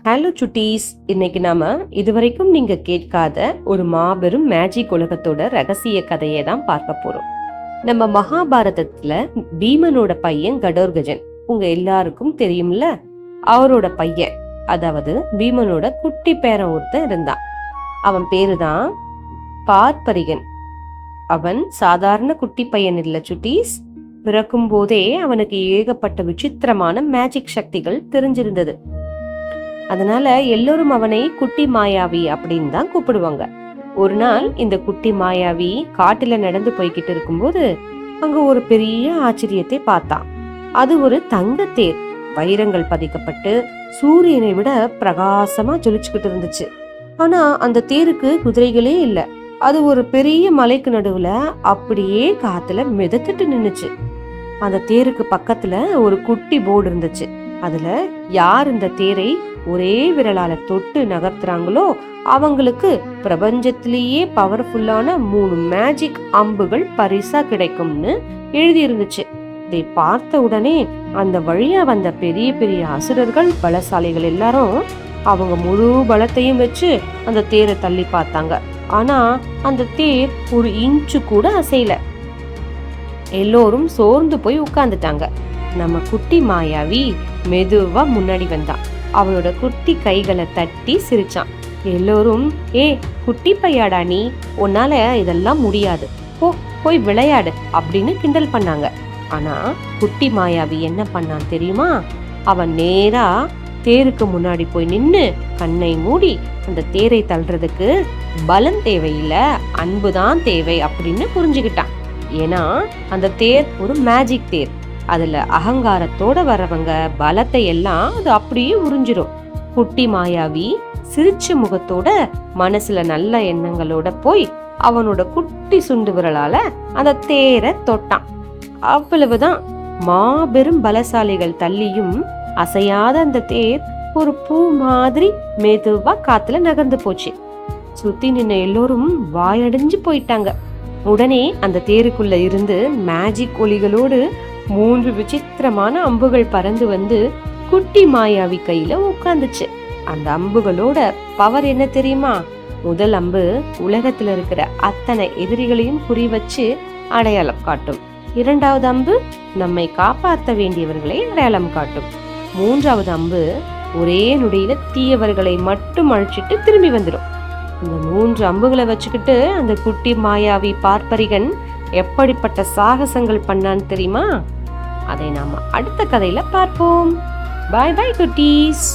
Hello சுட்டீஸ், இன்னைக்கு நாம இதுவரைக்கும் நீங்க கேட்காத ஒரு மாபெரும் மேஜிக் உலகத்தோட ரகசிய கதையை தான் பார்க்க போறோம். நம்ம மகாபாரதத்துல பீமனோட பையன் கடோர்கஜன் உங்க எல்லாருக்கும் தெரியும்ல. அவரோட பையன், அதாவது பீமனோட குட்டி பேரன் ஒருத்தன் இருந்தான். அவன் பேருதான் பார்ப்பரிகன். அவன் சாதாரண குட்டி பையன் இல்ல சுட்டீஸ். பிறக்கும் போதே அவனுக்கு ஏகப்பட்ட விசித்திரமான மேஜிக் சக்திகள் தெரிஞ்சிருந்தது. அதனால எல்லோரும் அவனை குட்டி மாயாவி அப்படின்னு தான் கூப்பிடுவாங்க. ஒரு நாள் இந்த குட்டி மாயாவி காட்டுல நடந்து போய்கிட்டு இருக்கும்போது அங்க ஒரு பெரிய ஆச்சரியத்தை பார்த்தான். அது ஒரு தங்கத்தேர், வைரங்கள் பதிக்கப்பட்டு சூரியனை விட பிரகாசமா ஜொலிச்சுக்கிட்டு இருந்துச்சு. ஆனா அந்த தேருக்கு குதிரைகளே இல்ல. அது ஒரு பெரிய மலைக்கு நடுவுல அப்படியே காத்துல மிதத்துட்டு நின்னுச்சு. அந்த தேருக்கு பக்கத்துல ஒரு குட்டி போர்டு இருந்துச்சு. அதுல யார் இந்த தேரை ஒரே விரலால தொட்டு நகர்த்துறாங்களோ அவங்களுக்கு பிரபஞ்சத்திலேயே பவர்ஃபுல்லான 3 மேஜிக் அம்புகள் பரிசா கிடைக்கும்னு எழுதி இருந்துச்சு. இதை பார்த்த உடனே அந்த வழியா வந்த பெரிய பெரிய அசுரர்கள், பலசாலிகள் எல்லாரும் அவங்க முழு பலத்தையும் வச்சு அந்த தேரை தள்ளி பார்த்தாங்க. ஆனா அந்த தேர் ஒரு இன்ச்சு கூட அசையல. எல்லோரும் சோர்ந்து போய் உட்கார்ந்துட்டாங்க. நம்ம குட்டி மாயாவி மெதுவா முன்னாடி வந்தான். அவனோட குட்டி கைகளை தட்டி சிரிச்சான். எல்லோரும், ஏ குட்டி பையாடா நீ, உன்னால இதெல்லாம் முடியாது, போய் விளையாடு அப்படின்னு கிண்டல் பண்ணாங்க. ஆனா குட்டி மாயாவி என்ன பண்ணான் தெரியுமா? அவன் நேரா தேருக்கு முன்னாடி போய் நின்னு கண்ணை மூடி அந்த தேரை தள்ளுறதுக்கு பலம் தேவையில்ல, அன்புதான் தேவை அப்படின்னு புரிஞ்சுக்கிட்டான். ஏன்னா அந்த தேர் ஒரு மேஜிக் தேர். அதுல அகங்காரத்தோட வர்றவங்க பலத்தை எல்லாம் அது அப்படியே உறிஞ்சிரும். குட்டி மாயாவி சிரிச்ச முகத்தோட மனசுல நல்ல எண்ணங்களோட போய் அவனோட குட்டி சுண்டு விரலால அந்த தேரை தொட்டான். அவ்வளவுதான், மாபெரும் பலசாலிகள் தள்ளியும் அசையாத அந்த தேர் ஒரு பூ மாதிரி மெதுவா காத்துல நகர்ந்து போச்சு. சுத்தி நின்ன எல்லோரும் வாயடைஞ்சு போயிட்டாங்க. உடனே அந்த தேருக்குள்ள இருந்து மேஜிக் ஒலிகளோடு 3 விசித்திரமான அம்புகள் பறந்து வந்து குட்டி மாயாவி கையில உட்கார்ந்துச்சு. அந்த அம்புகளோட பவர் என்ன தெரியுமா? முதல் அம்பு உலகத்துல இருக்கிற அத்தனை எதிரிகளையும் குறி வச்சு அடையாளம் காட்டும். 2வது அம்பு நம்மை காப்பாற்ற வேண்டியவர்களை அடையாளம் காட்டும். 3வது அம்பு ஒரே நொடியில தீயவர்களை மட்டும் அழிச்சிட்டு திரும்பி வந்துடும். இந்த 3 அம்புகளை வச்சுக்கிட்டு அந்த குட்டி மாயாவி பார்ப்பரிகன் எப்படிப்பட்ட சாகசங்கள் பண்ணான்னு தெரியுமா? அதை நாம அடுத்த கதையில பார்ப்போம். பாய் பாய் குட்டீஸ்.